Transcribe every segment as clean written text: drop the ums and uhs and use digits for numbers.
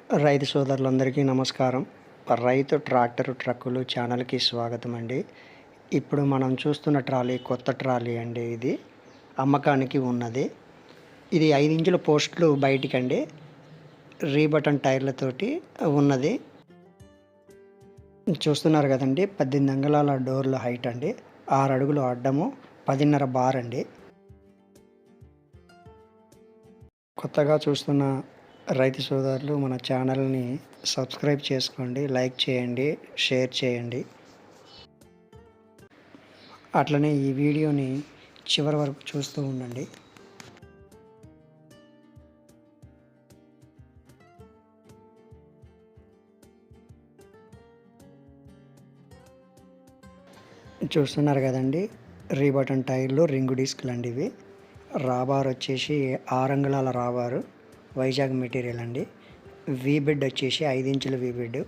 రైతు సోదరులందరికీ నమస్కారం. రైతు ట్రాక్టర్ ట్రక్కులు ఛానల్‌కి స్వాగతం అండి. ఇప్పుడు మనం చూస్తున్న ట్రాలీ కొత్త ట్రాలీ అండి ఇది. అమ్మకానికి ఉన్నది. ఇది 5 ఇంచుల పోస్టులు బయటికండి. రీబటన్ టైర్లతోటి ఉన్నది. చూస్తున్నారు కదండీ! 18 అంగుళాల డోర్ల హైట్ అండి. 6 అడుగులు అడ్డము, 10.5 బార్ అండి. కొత్తగా చూస్తున్న రైతు సోదరులు మన ఛానల్ని సబ్స్క్రైబ్ చేసుకోండి, లైక్ చేయండి, షేర్ చేయండి. అట్లనే ఈ వీడియోని చివరి వరకు చూస్తూ ఉండండి. చూస్తున్నారు కదండి, రీబటన్ టైర్లు, రింగు డిస్క్లు అండి ఇవి. రాబార్ వచ్చేసి 6 అంగుళాల రాబారు, వైజాగ్ మెటీరియల్ అండి. వీ బెడ్ వచ్చేసి 5 ఇంచుల వీ బెడ్.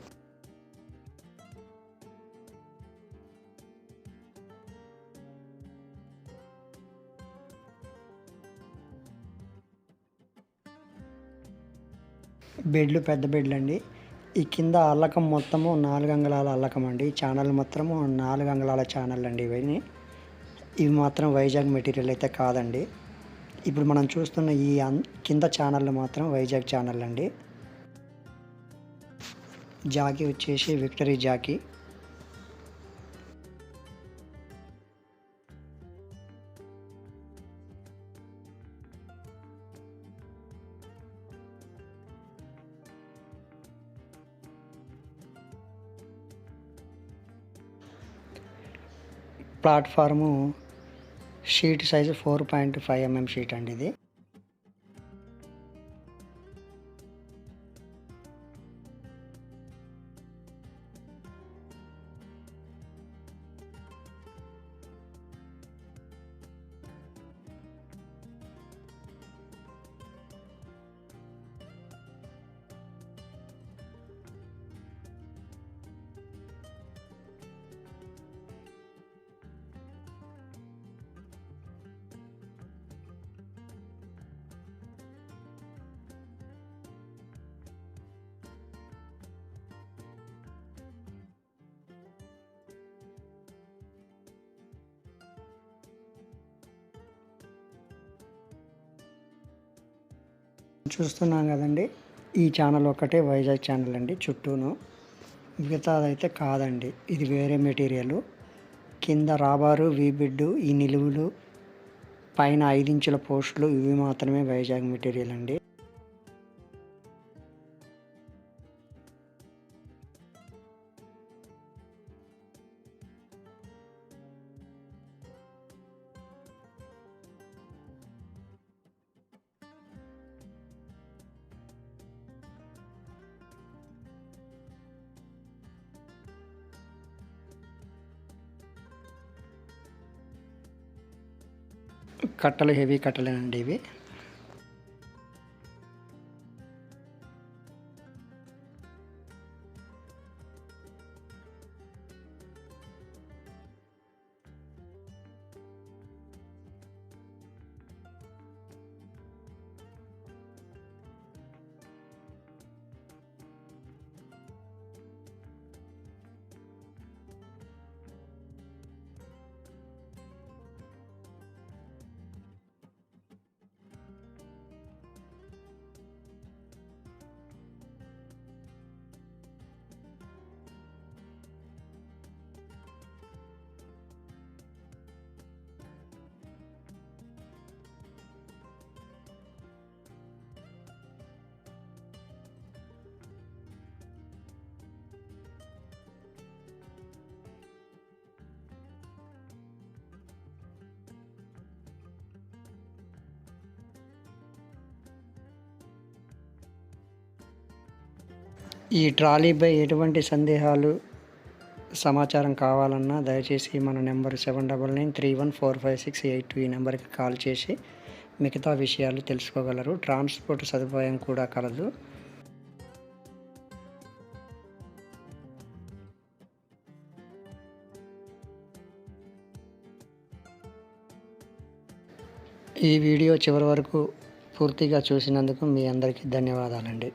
బెడ్లు పెద్ద బెడ్లు అండి. ఈ కింద అల్లకం మొత్తము 4 అంగుళాల అల్లకం అండి. ఈ ఛానల్ మొత్తము 4 అంగుళాల ఛానల్ అండి ఇవన్నీ. ఇవి మాత్రం వైజాగ్ మెటీరియల్ అయితే కాదండి. ఇప్పుడు మనం చూస్తున్న ఈ కింద ఛానళ్ళు మాత్రం వైజాగ్ ఛానల్ అండి. జాకీ వచ్చేసి విక్టరీ జాకీ. Platform sheet size 4.5 mm sheet అండి ఇది. చూస్తున్నాం కదండి, ఈ ఛానల్ ఒక్కటే వైజాగ్ ఛానల్ అండి చుట్టూను. మిగతాదైతే కాదండి, ఇది వేరే మెటీరియల్. కింద రాబారు, వీ బిడ్డు, ఈ నిలువులు, పైన 5 ఇంచుల పోస్టులు, ఇవి మాత్రమే వైజాగ్ మెటీరియల్ అండి. కట్టలు హెవీ కట్టలేనండి ఇవి. ఈ ట్రాలీపై ఎటువంటి సందేహాలు, సమాచారం కావాలన్నా దయచేసి మన నెంబర్ 7993145682 ఈ నెంబర్కి కాల్ చేసి మిగతా విషయాలు తెలుసుకోగలరు. ట్రాన్స్పోర్ట్ సదుపాయం కూడా కలదు. ఈ వీడియో చివరి వరకు పూర్తిగా చూసినందుకు మీ అందరికీ ధన్యవాదాలండి.